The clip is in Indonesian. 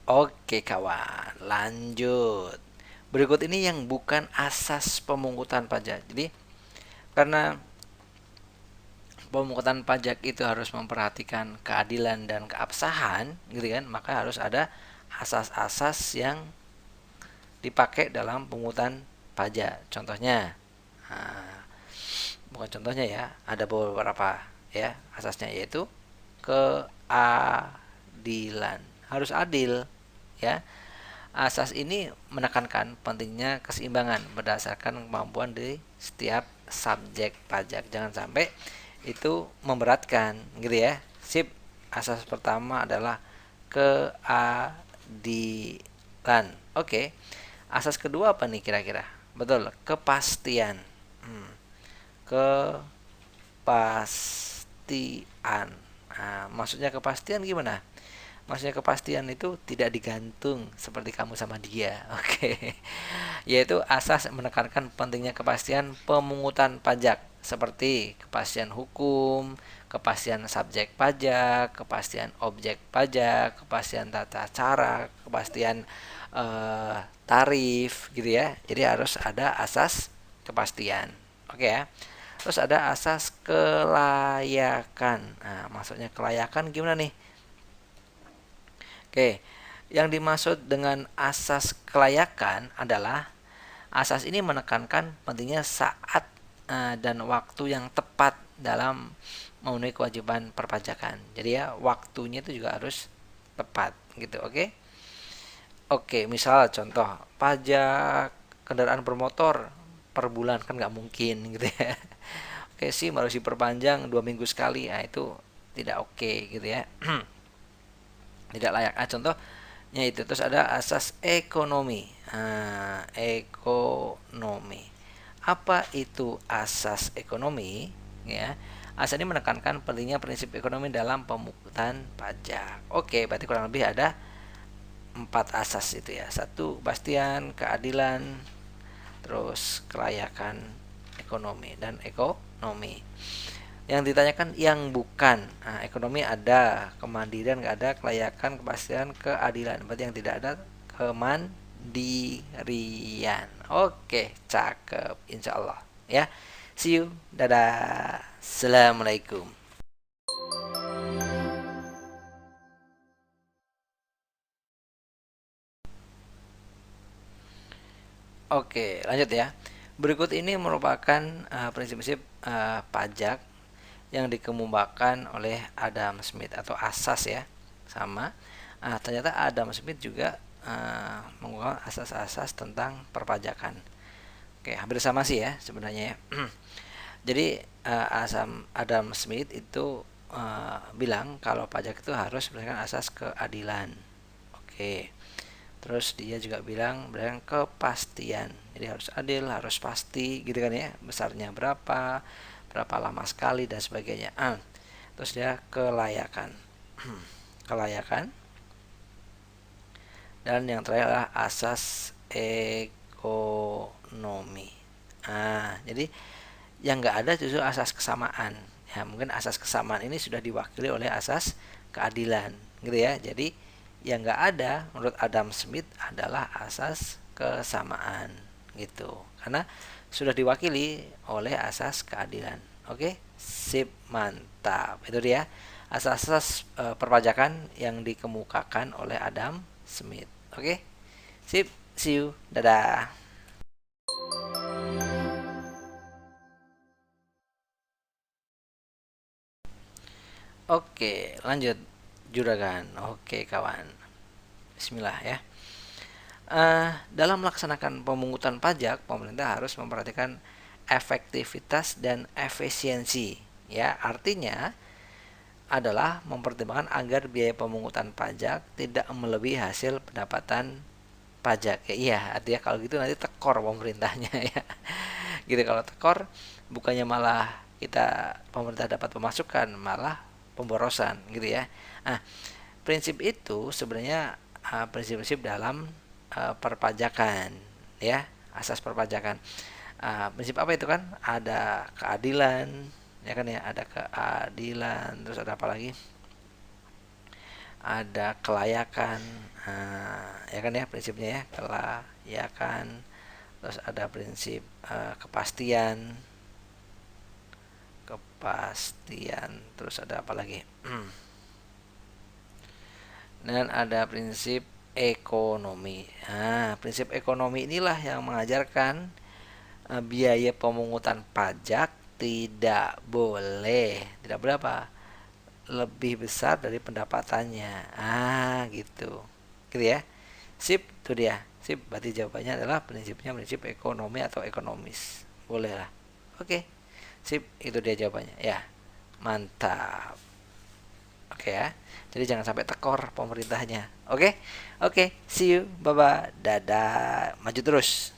Oke kawan, lanjut. Berikut ini yang bukan asas pemungutan pajak. Jadi karena pemungutan pajak itu harus memperhatikan keadilan dan keabsahan, gitu kan? Maka harus ada asas-asas yang dipakai dalam pemungutan pajak. Contohnya, nah, bukan contohnya ya, ada beberapa ya asasnya, yaitu keadilan. Harus adil ya. Asas ini menekankan pentingnya keseimbangan berdasarkan kemampuan dari setiap subjek pajak. Jangan sampai itu memberatkan, gitu ya. Sip. Asas pertama adalah keadilan. Oke. Asas kedua apa nih kira-kira? Betul, kepastian. Kepastian. Nah, maksudnya kepastian gimana? Maksudnya kepastian itu tidak digantung seperti kamu sama dia. Oke. Yaitu asas menekankan pentingnya kepastian pemungutan pajak seperti kepastian hukum, kepastian subjek pajak, kepastian objek pajak, kepastian tata cara, kepastian tarif gitu ya. Jadi harus ada asas kepastian. Oke ya. Terus ada asas kelayakan. Nah, maksudnya kelayakan gimana nih? Oke, yang dimaksud dengan asas kelayakan adalah asas ini menekankan pentingnya saat dan waktu yang tepat dalam memenuhi kewajiban perpajakan. Jadi ya waktunya itu juga harus tepat gitu, oke? Oke, misal contoh pajak kendaraan bermotor per bulan kan nggak mungkin gitu ya. Oke sih harus diperpanjang 2 minggu sekali, nah itu tidak oke gitu ya. Tidak layak. Contohnya itu. Terus ada asas ekonomi. Ekonomi. Apa itu asas ekonomi? Ya, asas ini menekankan pentingnya prinsip ekonomi dalam pemungutan pajak. Oke, berarti kurang lebih ada 4 asas itu ya. Satu, kepastian, keadilan, terus kelayakan ekonomi dan ekonomi. Yang ditanyakan yang bukan. Nah, ekonomi ada, kemandirian nggak ada, kelayakan, kepastian, keadilan. Berarti yang tidak ada kemandirian. Oke, cakep, insya Allah ya. See you, dadah, assalamualaikum. Oke, lanjut ya. Berikut ini merupakan prinsip-prinsip pajak yang dikemukakan oleh Adam Smith atau asas ya, sama. Ternyata Adam Smith juga mengemukakan asas-asas tentang perpajakan. Oke, hampir sama sih ya sebenarnya ya. Jadi Adam Smith itu bilang kalau pajak itu harus berdasarkan asas keadilan. Oke. Terus dia juga bilang kepastian. Jadi harus adil, harus pasti gitu kan ya. Besarnya berapa, berapa lama sekali dan sebagainya. Terus dia kelayakan. Kelayakan. Dan yang terakhir adalah asas ekonomi. Jadi yang nggak ada justru asas kesamaan. Ya, mungkin asas kesamaan ini sudah diwakili oleh asas keadilan, gitu ya. Jadi yang nggak ada menurut Adam Smith adalah asas kesamaan, gitu. Karena sudah diwakili oleh asas keadilan. Oke, sip, mantap. Itu dia asas-asas perpajakan yang dikemukakan oleh Adam Smith. Oke, sip, see you, dadah. Oke, lanjut juragan. Oke, kawan. Bismillah ya. Dalam melaksanakan pemungutan pajak, pemerintah harus memperhatikan efektivitas dan efisiensi. Ya, artinya adalah mempertimbangkan agar biaya pemungutan pajak tidak melebihi hasil pendapatan pajak. Ya, iya, artinya kalau gitu nanti tekor pemerintahnya ya. Gitu, kalau tekor bukannya malah kita pemerintah dapat pemasukan, malah pemborosan gitu ya. Nah, prinsip itu sebenarnya prinsip-prinsip dalam perpajakan ya, asas perpajakan. Prinsip apa itu kan? Ada keadilan, ya kan ya, ada keadilan, terus ada apa lagi? ada kelayakan, ya kan ya prinsipnya ya, kelayakan. Terus ada prinsip kepastian, terus ada apa lagi? Dan ada prinsip ekonomi. Nah, prinsip ekonomi inilah yang mengajarkan biaya pemungutan pajak tidak boleh apa? Lebih besar dari pendapatannya. Gitu. Gitu ya. Sip, itu dia. Sip, berarti jawabannya adalah prinsip ekonomi atau ekonomis. Boleh lah. Oke. Sip, itu dia jawabannya. Ya. Mantap. Oke ya. Jadi jangan sampai tekor pemerintahnya. Oke? Oke, see you. Bye bye. Dadah. Maju terus.